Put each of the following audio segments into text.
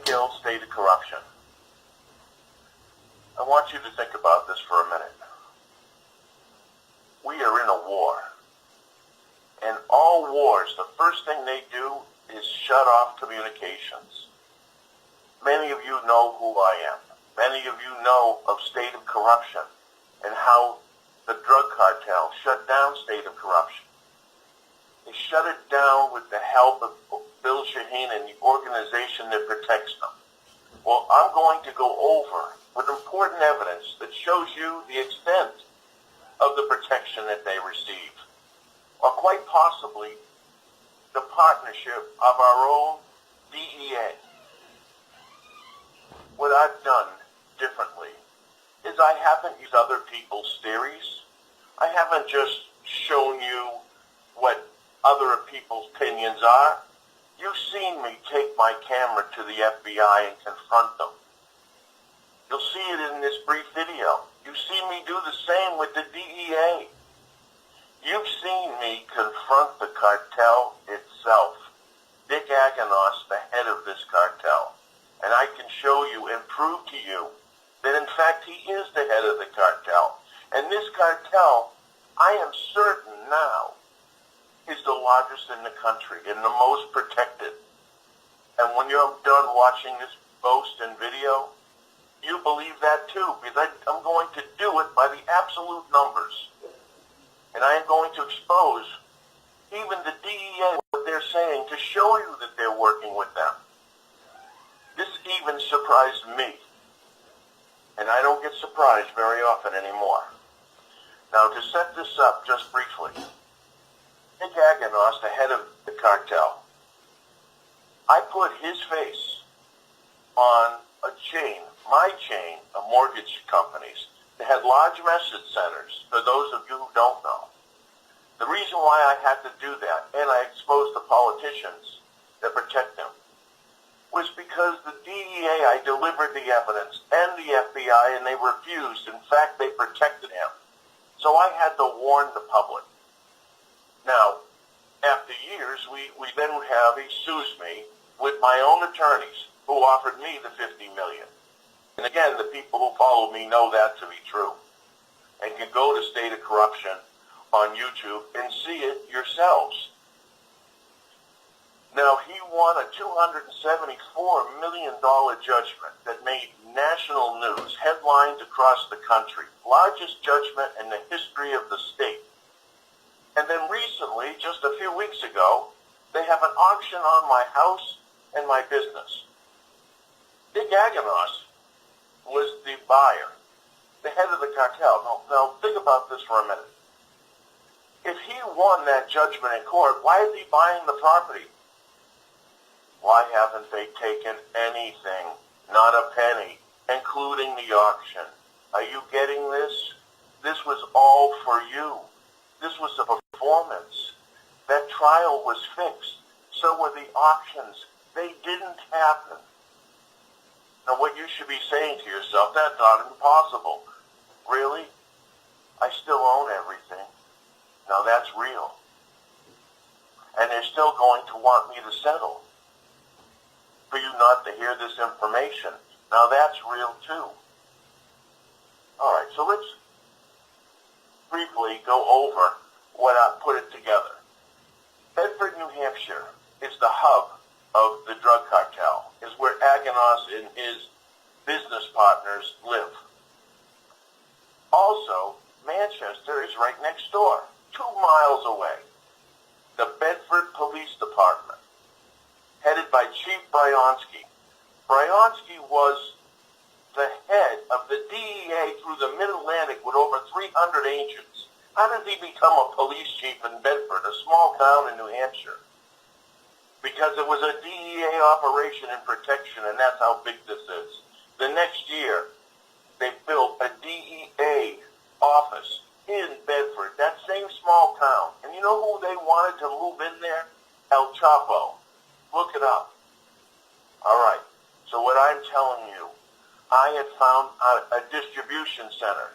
Gill, state of corruption. I want you to think about this for a minute. We are in a war. And all wars, the first thing they do is shut off communications. Many of you know who I am. Many of you know of state of corruption and how the drug cartel shut down state of corruption. They shut it down with the help of Bill Shaheen and the organization that protects them. Well, I'm going to go over with important evidence that shows you the extent of the protection that they receive, or quite possibly the partnership of our own DEA. What I've done differently is I haven't used other people's theories. I haven't just shown you what other people's opinions are. You've seen me take my camera to the FBI and confront them. You'll see it in this brief video. You've seen me do the same with the DEA. You've seen me confront the cartel itself. Dick Aganos, the head of this cartel. And I can show you and prove to you that in fact he is the head of the cartel. And this cartel, I am certain now, is the largest in the country and the most protected. And when you're done watching this boast and video, you believe that too, because I'm going to do it by the absolute numbers. And I am going to expose even the DEA, what they're saying, to show you that they're working with them. This even surprised me. And I don't get surprised very often anymore. Now, to set this up just briefly, Dick Aganos, the head of the cartel, I put his face on a chain, my chain of mortgage companies that had large message centers, for those of you who don't know. The reason why I had to do that, and I exposed the politicians that protect him, was because the DEA, I delivered the evidence, and the FBI, and they refused. In fact, they protected him. So I had to warn the public. Now, after years, we then have, he sues me with my own attorneys who offered me the $50 million. And again, the people who follow me know that to be true. And can go to State of Corruption on YouTube and see it yourselves. Now, he won a $274 million judgment that made national news, headlines across the country, largest judgment in the history of the state. And then recently, just a few weeks ago, they have an auction on my house and my business. Dick Aganos was the buyer, the head of the cartel. Now think about this for a minute. If he won that judgment in court, why is he buying the property? Why haven't they taken anything, not a penny, including the auction? Are you getting this? This was all for you. This was a performance. That trial was fixed. So were the auctions. They didn't happen. Now what you should be saying to yourself, that's not impossible. Really? I still own everything. Now that's real. And they're still going to want me to settle for you not to hear this information. Now that's real too. All right, so let's briefly go over what I put it together. Bedford, New Hampshire is the hub of the drug cartel, is where Aganos and his business partners live. Also, Manchester is right next door, 2 miles away. The Bedford Police Department, headed by Chief Bryonsky. Bryonsky was the head of the DEA through the Mid-Atlantic with over 300 agents. How did he become a police chief in Bedford, a small town in New Hampshire? Because it was a DEA operation and protection, and that's how big this is. The next year, they built a DEA office in Bedford, that same small town. And you know who they wanted to move in there? El Chapo. Look it up. All right. So what I'm telling you, I had found a distribution center.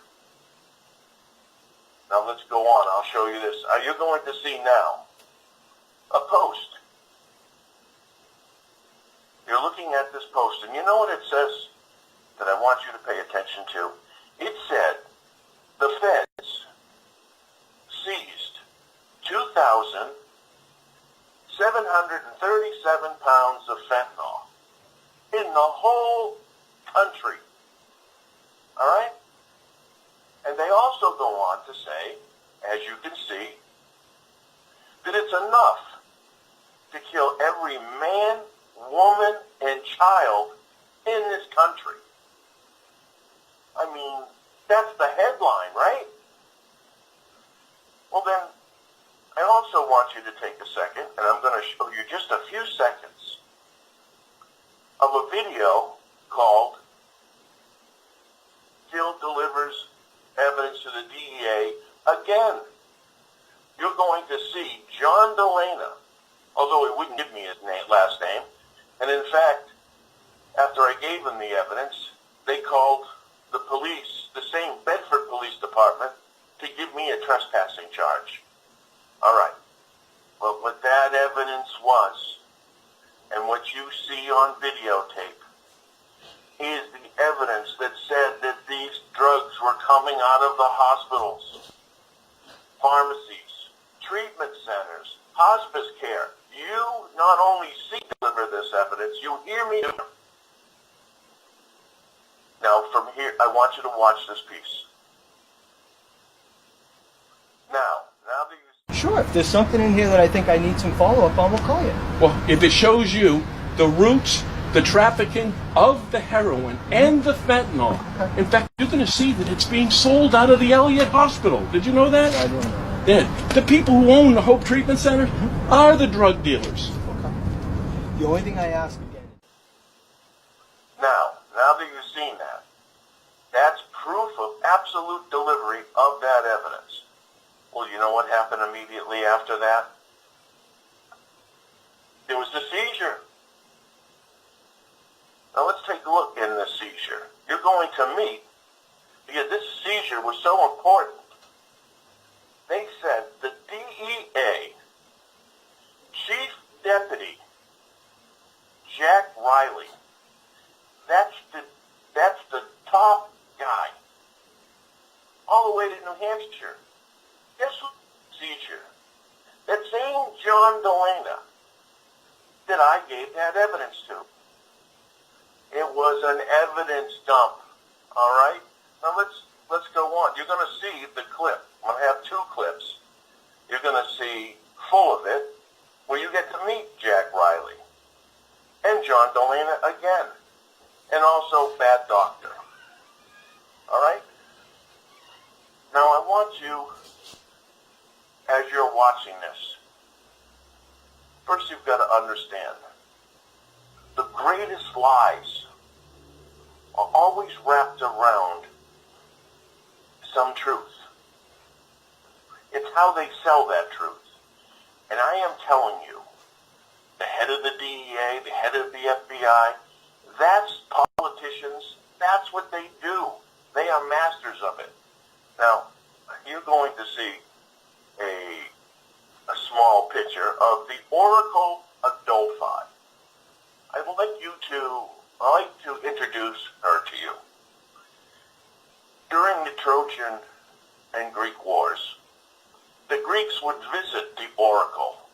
Now let's go on. I'll show you this. Are you going to see now a post? You're you're looking at this post, and you know what it says that I want you to pay attention to? It said the feds seized 2,737 pounds of fentanyl in the whole country. All right? And they also go on to say, as you can see, that it's enough to kill every man, woman, and child in this country. I mean, that's the headline, right? Well then, I also want you to take a second, and I'm going to show you just a few seconds of a video called Gill delivers evidence to the DEA again. You're going to see John Delana, although he wouldn't give me his last name, and in fact, after I gave him the evidence, they called the police, the same Bedford Police Department, to give me a trespassing charge. All right. But what that evidence was, and what you see on videotape, is the evidence that said that these drugs were coming out of the hospitals, pharmacies, treatment centers, hospice care. You not only see deliver this evidence, you hear me. Now, from here, I want you to watch this piece. Now that you... Sure, if there's something in here that I think I need some follow-up on, we'll call you. Well, if it shows you the roots, the trafficking of the heroin and the fentanyl, in fact, you're going to see that it's being sold out of the Elliott Hospital. Did you know that? I don't know. Yeah. The people who own the Hope Treatment Center are the drug dealers. Okay. The only thing I ask again... Now that you've seen that, that's proof of absolute delivery of that evidence. Well, you know what happened immediately after that? There was the seizure. Now let's take a look in the seizure. You're going to meet, because this seizure was so important, they said the DEA Chief Deputy Jack Riley, that's the top guy, all the way to New Hampshire. Guess who seizure? That same John Delana that I gave that evidence to. It was an evidence dump. All right? Now let's go on. You're going to see the clip. I'm going to have two clips. You're going to see full of it, where you get to meet Jack Riley and John Delana again, and also Bad Doctor. All right? Now I want you, as you're watching this, first you've got to understand the greatest lies are always wrapped around some truth. It's how they sell that truth. And I am telling you, the head of the DEA, the head of the FBI, that's politicians, that's what they do. They are masters of it. Now, you're going to see a small picture of the Oracle Adolphi. I'd like to introduce her to you. During the Trojan and Greek Wars, the Greeks would visit the Oracle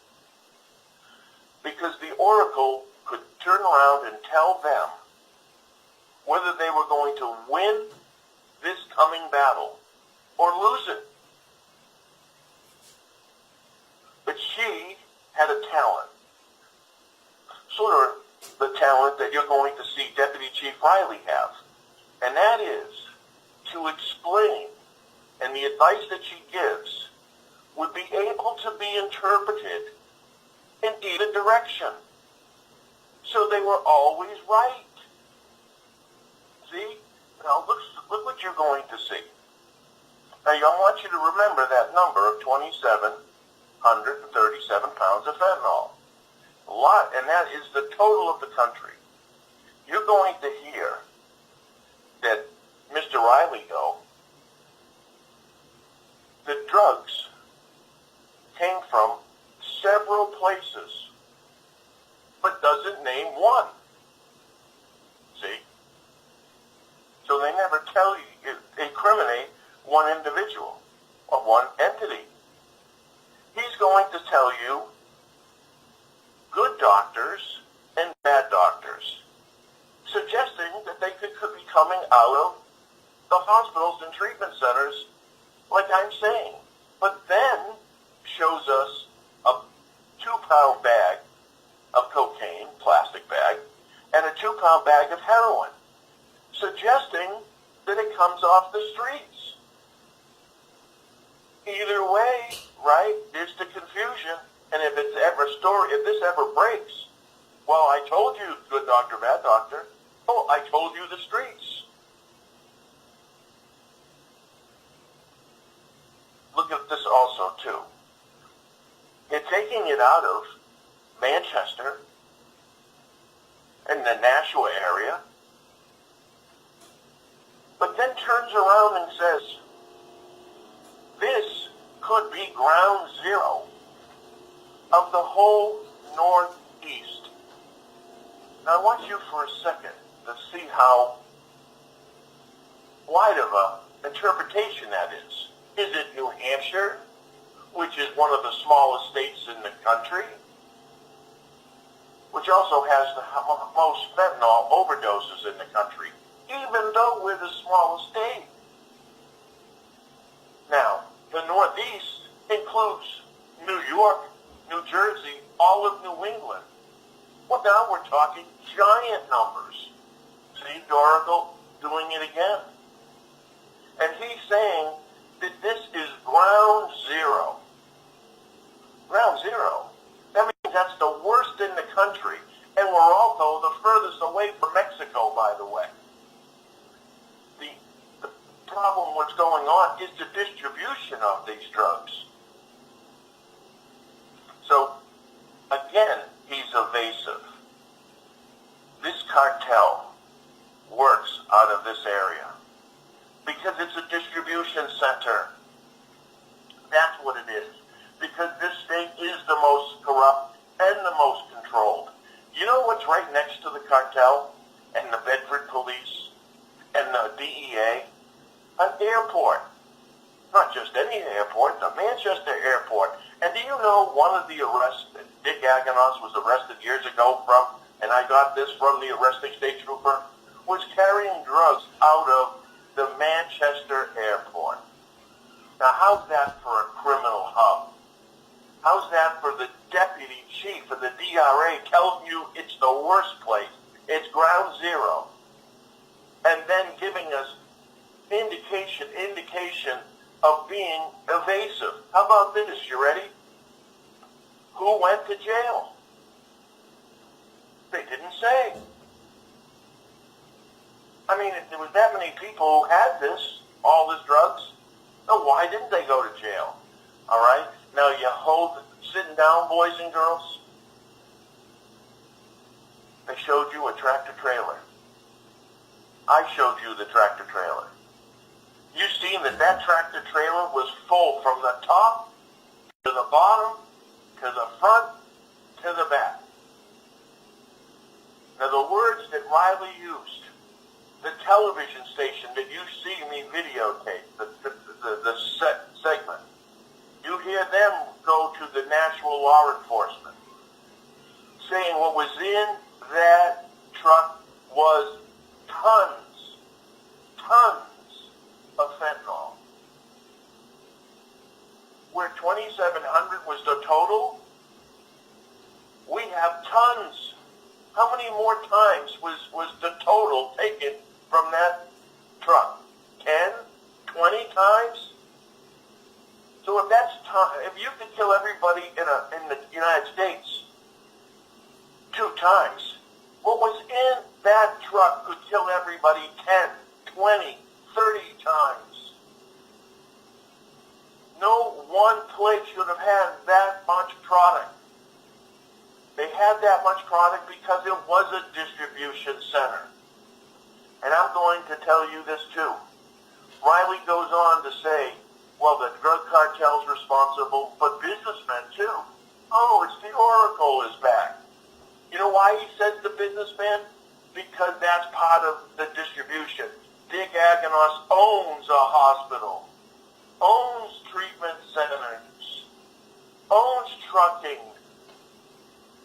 because the Oracle could turn around and tell them whether they were going to win this coming battle or lose it. But she had a talent, sort of the talent that you're going to see Deputy Chief Riley have, and that is to explain, and the advice that she gives would be able to be interpreted in either direction. So they were always right. See? Now look what you're going to see. Now I want you to remember that number of 2,737 pounds of fentanyl. A lot, and that is the total of the country. You're going to hear that Mr. Riley go, the drugs came from several places, but doesn't name one. one individual or one entity. He's going to tell you good doctors and bad doctors, suggesting that they could be coming out of the hospitals and treatment centers, like I'm saying, but then shows us a 2-pound bag of cocaine, plastic bag, and a 2-pound bag of heroin, suggesting that it comes off the streets. Either way, right, there's the confusion, and if this ever breaks, well, I told you, good doctor, bad doctor. Oh, I told you the streets. Look at this also, too. You're taking it out of Manchester and the Nashua area, but then turns around and says, this could be ground zero of the whole Northeast. Now I want you for a second to see how wide of a interpretation that is. Is it New Hampshire, which is one of the smallest states in the country, which also has the most fentanyl overdoses in the country, even though we're the smallest state? Now, the Northeast includes New York, New Jersey, all of New England. Well, now we're talking giant numbers. See, Dorical doing it again. And he's saying that this is ground zero. Ground zero. That means that's the worst in the country. And we're also the furthest away from Mexico, by the way. The problem what's going on is the distribution of these drugs. So, again, he's evasive. This cartel works out of this area because it's a distribution center. That's what it is. Because this state is the most corrupt and the most controlled. You know what's right next to the cartel and the Bedford police and the DEA? An airport. Not just any airport, the Manchester airport. And do you know one of the arrests that Dick Aganos was arrested years ago from, and I got this from the arresting state trooper, was carrying drugs out of the Manchester airport. Now how's that for a criminal hub? How's that for the deputy chief of the DRA telling you it's the worst place? It's ground zero. And then giving us indication of being evasive. How about this? You ready? Who went to jail? They didn't say. I mean, if there was that many people who had this, all this drugs, then why didn't they go to jail? All right? Now you sitting down, boys and girls. They showed you a tractor trailer. I showed you the tractor trailer. You seen that tractor trailer was full from the top to the bottom, to the front, to the back. Now the words that Riley used, the television station that you see me videotape, the segment, you hear them go to the national law enforcement, saying what was in that truck was tons of fentanyl. Where 2,700 was the total, we have tons. How many more times was the total taken from that truck? 10, 20 times? So if you could kill everybody in the United States 2 times, what was in that truck could kill everybody 10, 20, 30 times. No one place should have had that much product. They had that much product because it was a distribution center. And I'm going to tell you this too. Riley goes on to say, well, the drug cartel's responsible, but businessmen too. Oh, it's the Oracle is back. You know why he says the businessman? Because that's part of the distribution. Dick Aganos owns a hospital. owns treatment centers, owns trucking.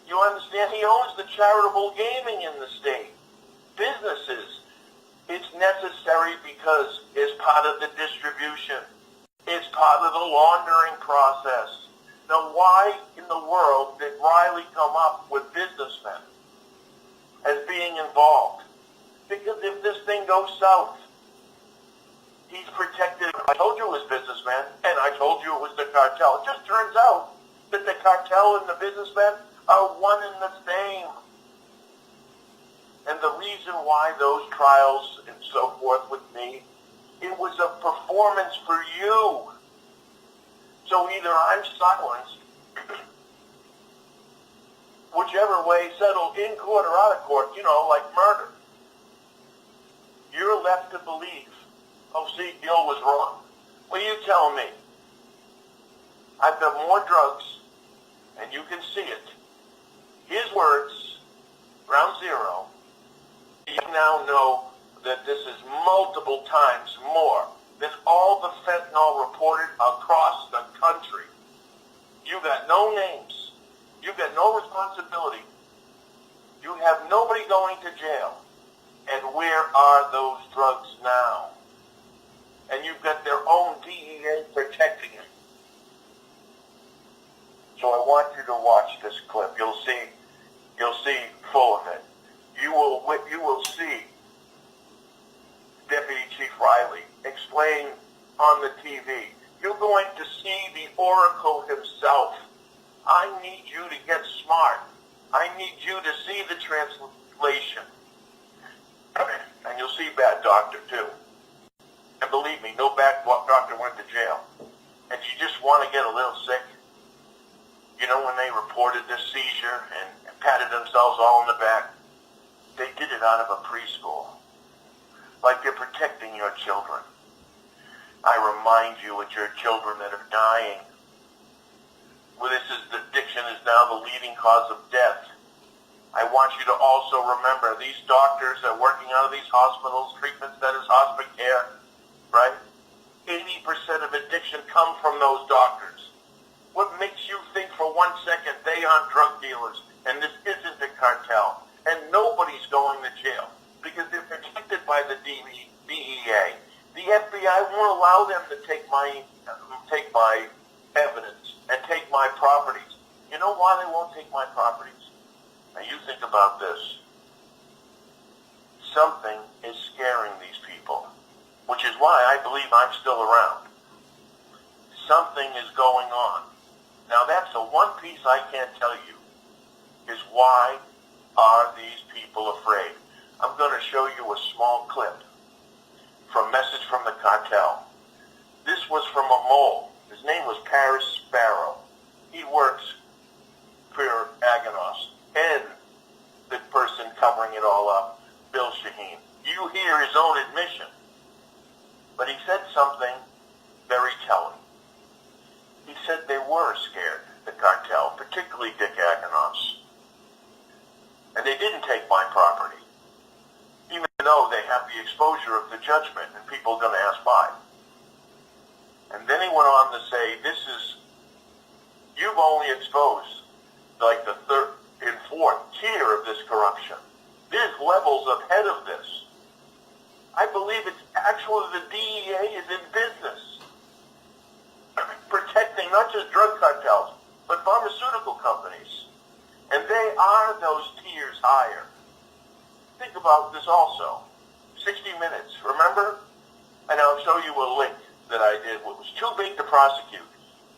You understand? He owns the charitable gaming in the state. Businesses. It's necessary because it's part of the distribution. It's part of the laundering process. Now, why in the world did Riley come up with businessmen as being involved? Because if this thing goes south, he's protected. I told you it was businessmen, and I told you it was the cartel. It just turns out that the cartel and the businessmen are one and the same. And the reason why those trials and so forth with me, it was a performance for you. So either I'm silenced, whichever way, settled in court or out of court, like murder. You're left to believe, oh, see, Gill was wrong. Well, you tell me. I've got more drugs, and you can see it. His words, ground zero. You now know that this is multiple times more than all the fentanyl reported across the country. You got no names. You got no responsibility. You have nobody going to jail. And where are those drugs now? And you've got their own DEA protecting it. So I want you to watch this clip. You'll see full of it. You will see Deputy Chief Riley explain on the TV. You're going to see the Oracle himself. I need you to get smart. I need you to see the translation. And you'll see bad doctor too. And believe me, no bad doctor went to jail. And you just want to get a little sick. When they reported this seizure and patted themselves all on the back, they did it out of a preschool. Like they're protecting your children. I remind you it's your children that are dying. Well, addiction is now the leading cause of death. I want you to also remember these doctors that are working out of these hospitals, treatment centers, hospice care, right? 80% of addiction come from those doctors. What makes you think for 1 second they aren't drug dealers and this isn't a cartel and nobody's going to jail because they're protected by the DEA? The FBI won't allow them to take my evidence and take my properties. You know why they won't take my properties? Now you think about this. Something is scaring these people, which is why I believe I'm still around. Something is going on. Now that's the one piece I can't tell you, is why are these people afraid? I'm going to show you a small clip from Message from the Cartel. This was from a mole. His name was Paris Sparrow. He works for Aganos. And the person covering it all up, Bill Shaheen. You hear his own admission. But he said something very telling. He said they were scared, the cartel, particularly Dick Aganos. And they didn't take my property, even though they have the exposure of the judgment and people are going to ask why. And then he went on to say, you've only exposed like the third and fourth tier of this corruption. There's levels ahead of this. I believe it's actually the DEA is in business protecting not just drug cartels, but pharmaceutical companies. And they are those tiers higher. Think about this also. 60 Minutes, remember? And I'll show you a link that I did. It was too big to prosecute.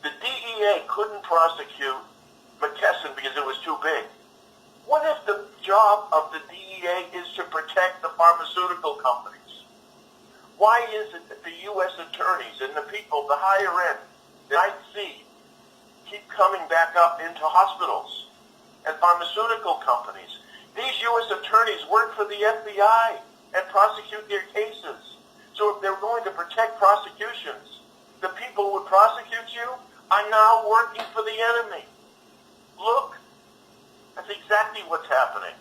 The DEA couldn't prosecute McKesson because it was too big. What if the job of the DEA is to protect the pharmaceutical companies? Why is it that the U.S. attorneys and the people, the higher end, that I see, keep coming back up into hospitals and pharmaceutical companies? These U.S. attorneys work for the FBI and prosecute their cases. So if they're going to protect prosecutions, the people who would prosecute you are now working for the enemy. Look, that's exactly what's happening.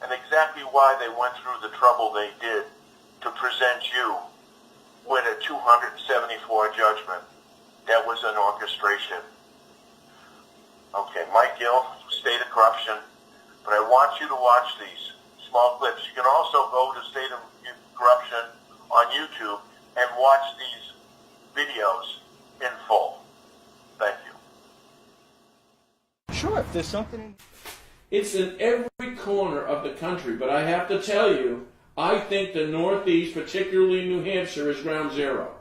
And exactly why they went through the trouble they did to present you with a 274 judgment. That was an orchestration. Okay, Mike Gill, State of Corruption. But I want you to watch these small clips. You can also go to State of Corruption on YouTube and watch these videos in full. Thank you. Sure, if there's something in... It's in every corner of the country, but I have to tell you, I think the Northeast, particularly New Hampshire, is ground zero.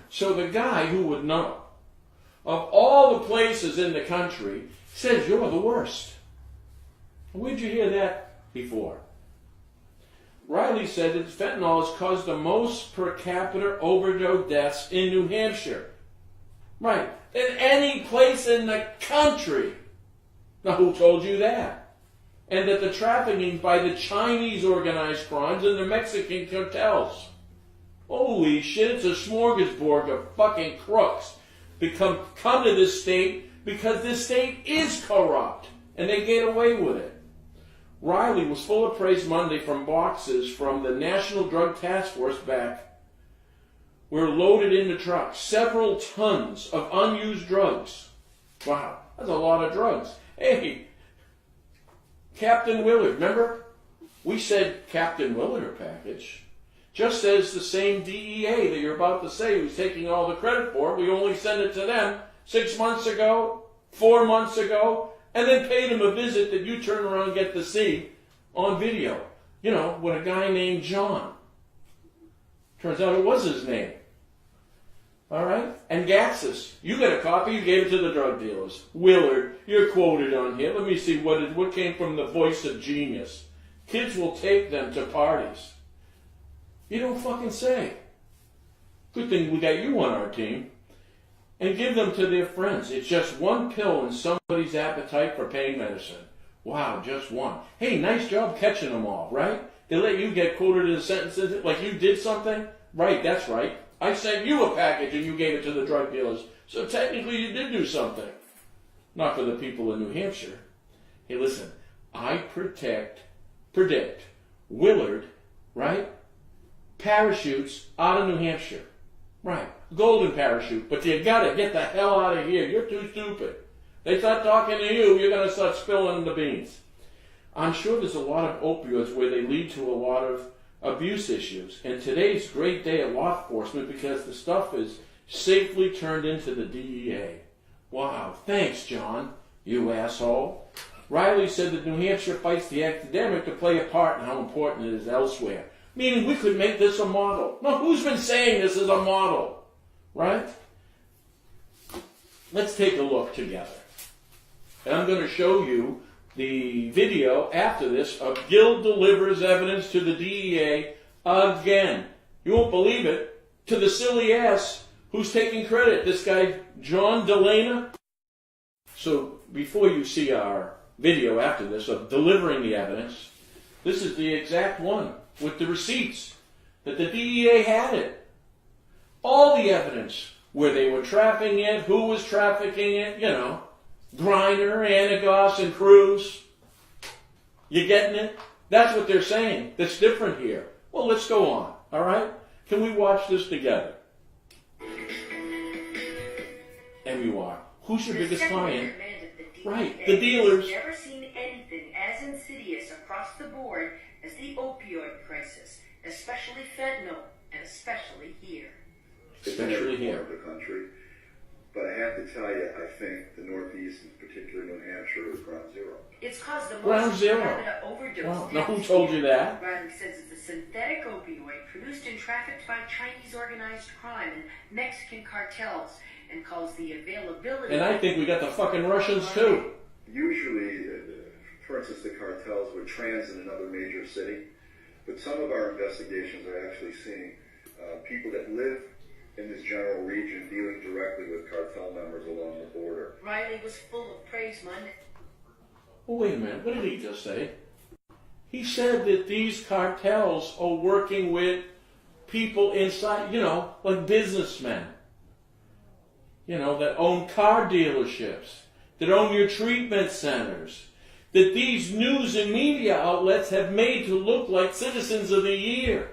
So the guy who would know, of all the places in the country, says you're the worst. Where'd you hear that before? Riley said that fentanyl has caused the most per capita overdose deaths in New Hampshire. Right, than any place in the country. Now, who told you that? And that the trafficking by the Chinese organized crimes and the Mexican cartels. Holy shit, it's a smorgasbord of fucking crooks come to this state because this state is corrupt and they get away with it. Riley was full of praise Monday from boxes from the National Drug Task Force back were loaded into trucks. Several tons of unused drugs. Wow, that's a lot of drugs. Hey, Captain Willard, remember? We said Captain Willard package. Just as the same DEA that you're about to say who's taking all the credit for it, we only sent it to them 6 months ago, 4 months ago, and then paid them a visit that you turn around and get to see on video. You know, with a guy named John. Turns out it was his name. All right? And Gaxus, you got a copy, you gave it to the drug dealers. Willard, you're quoted on here. Let me see what came from the voice of genius. Kids will take them to parties. You don't fucking say. Good thing we got you on our team. And give them to their friends. It's just one pill in somebody's appetite for pain medicine. Wow, just one. Hey, nice job catching them all, right? They let you get quoted in sentences like you did something? Right, that's right. I sent you a package and you gave it to the drug dealers. So technically you did do something. Not for the people in New Hampshire. Hey, listen, I predict Willard, right? Parachutes out of New Hampshire. Right. Golden parachute. But you gotta get the hell out of here. You're too stupid. They start talking to you, you're gonna start spilling the beans. I'm sure there's a lot of opioids where they lead to a lot of abuse issues. And today's great day at law enforcement because the stuff is safely turned into the DEA. Wow. Thanks, John, you asshole. Riley said that New Hampshire fights the epidemic to play a part in how important it is elsewhere. Meaning we could make this a model. No, who's been saying this is a model? Right? Let's take a look together. And I'm going to show you the video after this of Gill delivers evidence to the DEA again. You won't believe it. To the silly ass who's taking credit. This guy, John Delana. So before you see our video after this of delivering the evidence, this is the exact one with the receipts that the DEA had it. All the evidence, where they were trafficking it, who was trafficking it, you know, Griner, Anagos, and Cruz. You getting it? That's what they're saying. That's different here. Well, let's go on, all right? Can we watch this together? And you are. Who's your biggest client? Right, the dealers. Never seen anything as insidious across the board as the opioid crisis, especially fentanyl, and especially here. Especially here. The country, but I have to tell you, I think the Northeast, in particular New Hampshire, is ground zero. It's caused the Ground most zero. per capita overdose. Wow. Now who told you that? Riley says it's a synthetic opioid produced and trafficked by Chinese organized crime and Mexican cartels, and calls the availability. And I think we got the fucking Russians too. Usually, for instance, the cartels would transit another major city, but some of our investigations are actually seeing people that live in this general region dealing directly with cartel members along the border. Riley was full of praise Monday. Oh, wait a minute. What did he just say? He said that these cartels are working with people inside, you know, like businessmen. You know, that own car dealerships, that own your treatment centers, that these news and media outlets have made to look like citizens of the year.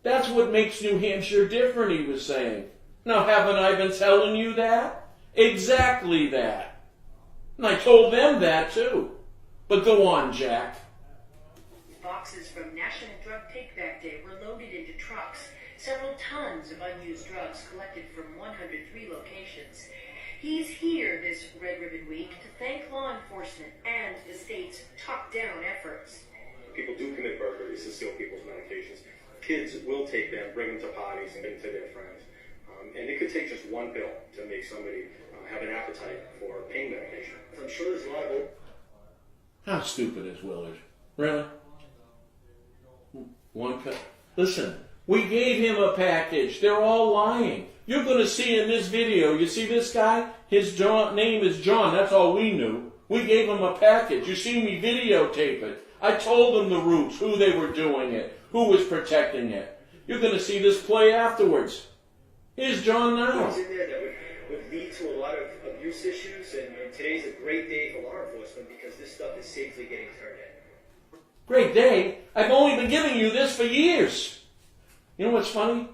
That's what makes New Hampshire different, he was saying. Now, haven't I been telling you that? Exactly that. And I told them that, too. But go on, Jack. Boxes from National Drug Takeback Day were loaded into trucks. Several tons of unused drugs collected from 103 locations. He's here this Red Ribbon Week to thank law enforcement and the state's top-down efforts. People do commit burglaries to steal people's medications. Kids will take them, bring them to parties, and give them to their friends. And it could take just one pill to make somebody have an appetite for pain medication. I'm sure there's a lot of... How stupid is Willard? Really? One pill? Listen, we gave him a package. They're all lying. You're going to see in this video, you see this guy? His name is John. That's all we knew. We gave him a package. You see me videotape it. I told them the routes, who they were doing it, who was protecting it. You're going to see this play afterwards. Here's John now. What's in there that would lead to a lot of abuse issues, and today's a great day for law enforcement because this stuff is safely getting turned in. Great day? I've only been giving you this for years. You know what's funny?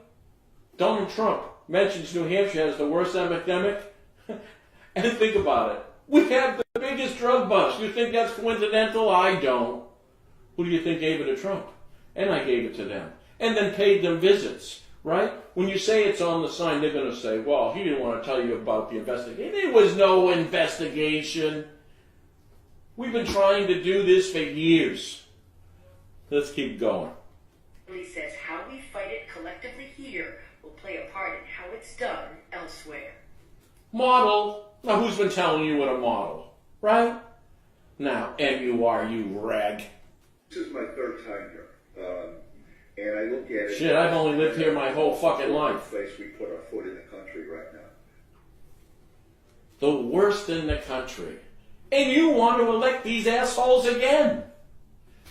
Donald Trump mentions New Hampshire as the worst epidemic. And think about it. We have the biggest drug bust. You think that's coincidental? I don't. Who do you think gave it to Trump? And I gave it to them. And then paid them visits, right? When you say it's on the sign, they're going to say, well, he didn't want to tell you about the investigation. There was no investigation. We've been trying to do this for years. Let's keep going. He says how we fight it collectively here will play a part in how it's done elsewhere. Model. Now, who's been telling you what a model, right? Now, M-U-R, you rag. This is my third time here, and I look at it... Shit, I've only lived here my whole fucking life. ...place we put our foot in the country right now. The worst in the country. And you want to elect these assholes again.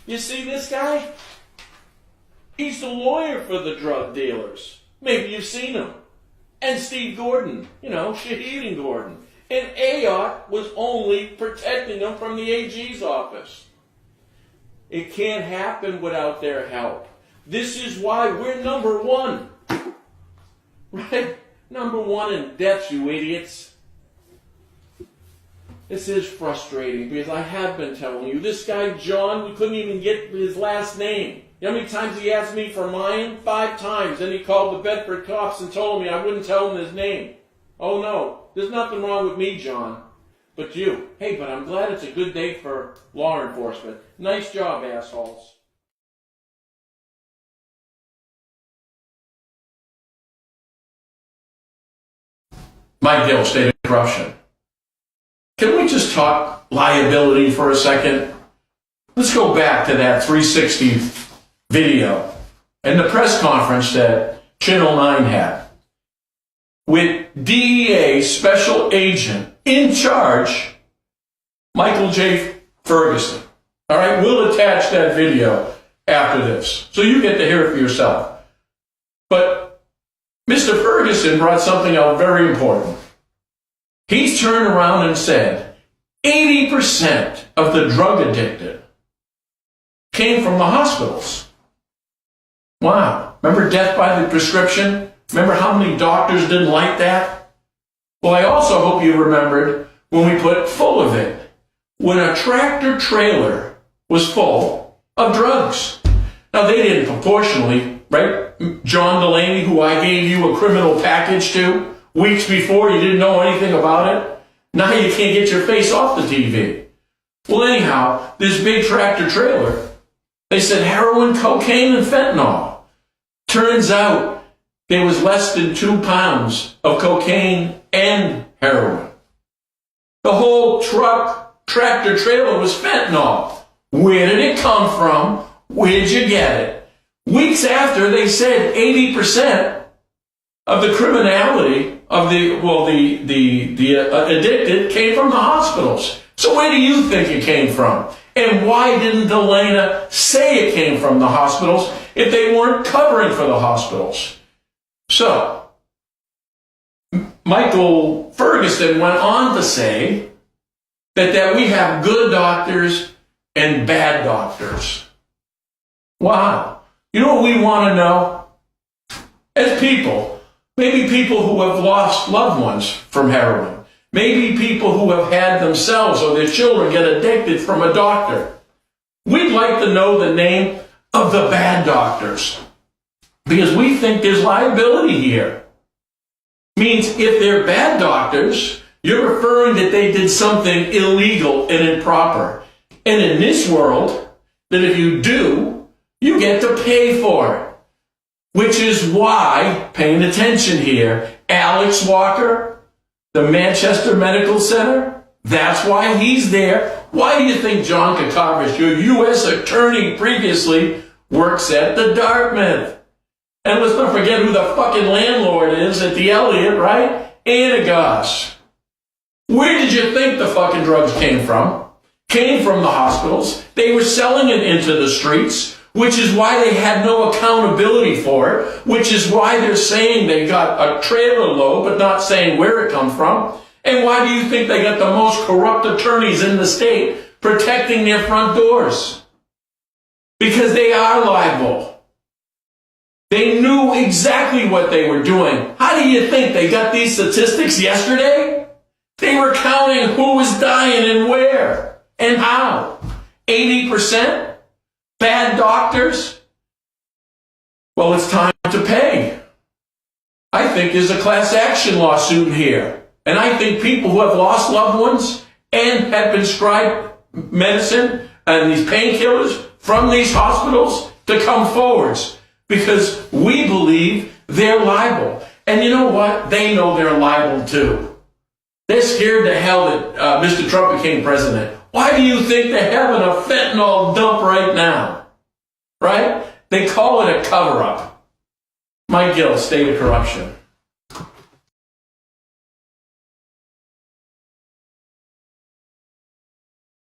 You see this guy? He's the lawyer for the drug dealers. Maybe you've seen him. And Steve Gordon, Shaheen Gordon. And Ayotte was only protecting them from the AG's office. It can't happen without their help. This is why we're number one. Right? Number one in deaths, you idiots. This is frustrating because I have been telling you, this guy John, we couldn't even get his last name. You know how many times he asked me for mine? 5 times. Then he called the Bedford cops and told me I wouldn't tell him his name. Oh no, there's nothing wrong with me, John. But you. Hey, but I'm glad it's a good day for law enforcement. Nice job, assholes. Mike Gill, state of corruption. Can we just talk liability for a second? Let's go back to that 360 video and the press conference that Channel 9 had with DEA special agent in charge, Michael J. Ferguson. All right, we'll attach that video after this, so you get to hear it for yourself. But Mr. Ferguson brought something out very important. He turned around and said 80% of the drug addicted came from the hospitals. Wow. Remember death by the prescription? Remember how many doctors didn't like that? Well, I also hope you remembered when we put full of it, when a tractor trailer was full of drugs. Now, they didn't proportionally, right? John Delaney, who I gave you a criminal package to weeks before, you didn't know anything about it. Now you can't get your face off the TV. Well, anyhow, this big tractor trailer, they said heroin, cocaine, and fentanyl. Turns out there was less than 2 pounds of cocaine and heroin. The whole tractor trailer was fentanyl. Where did it come from? Where'd you get it? Weeks after, they said 80% of the criminality of the addicted came from the hospitals. So where do you think it came from? And why didn't Delana say it came from the hospitals if they weren't covering for the hospitals? So, Michael Ferguson went on to say that we have good doctors and bad doctors. Wow. You know what we want to know? as people, maybe people who have lost loved ones from heroin, maybe people who have had themselves or their children get addicted from a doctor. We'd like to know the name of the bad doctors because we think there's liability here. Means if they're bad doctors, you're referring that they did something illegal and improper. And in this world, that if you do, you get to pay for it. Which is why, paying attention here, Alex Walker, the Manchester Medical Center, that's why he's there. Why do you think John Kakavis, your U.S. attorney previously, works at the Dartmouth? And let's not forget who the fucking landlord is at the Elliott, right? Anagos. Where did you think the fucking drugs came from? Came from the hospitals. They were selling it into the streets, which is why they had no accountability for it, which is why they're saying they got a trailer load, but not saying where it comes from. And why do you think they got the most corrupt attorneys in the state protecting their front doors? Because they are liable. They knew exactly what they were doing. How do you think they got these statistics yesterday? They were counting who was dying and where and how. 80%? Bad doctors? Well, it's time to pay. I think there's a class action lawsuit here. And I think people who have lost loved ones and have been prescribed medicine and these painkillers from these hospitals to come forwards because we believe they're liable. And you know what? They know they're liable too. They're scared to hell that Mr. Trump became president. Why do you think they're having a fentanyl dump right now? Right? They call it a cover-up. Gill, state of corruption.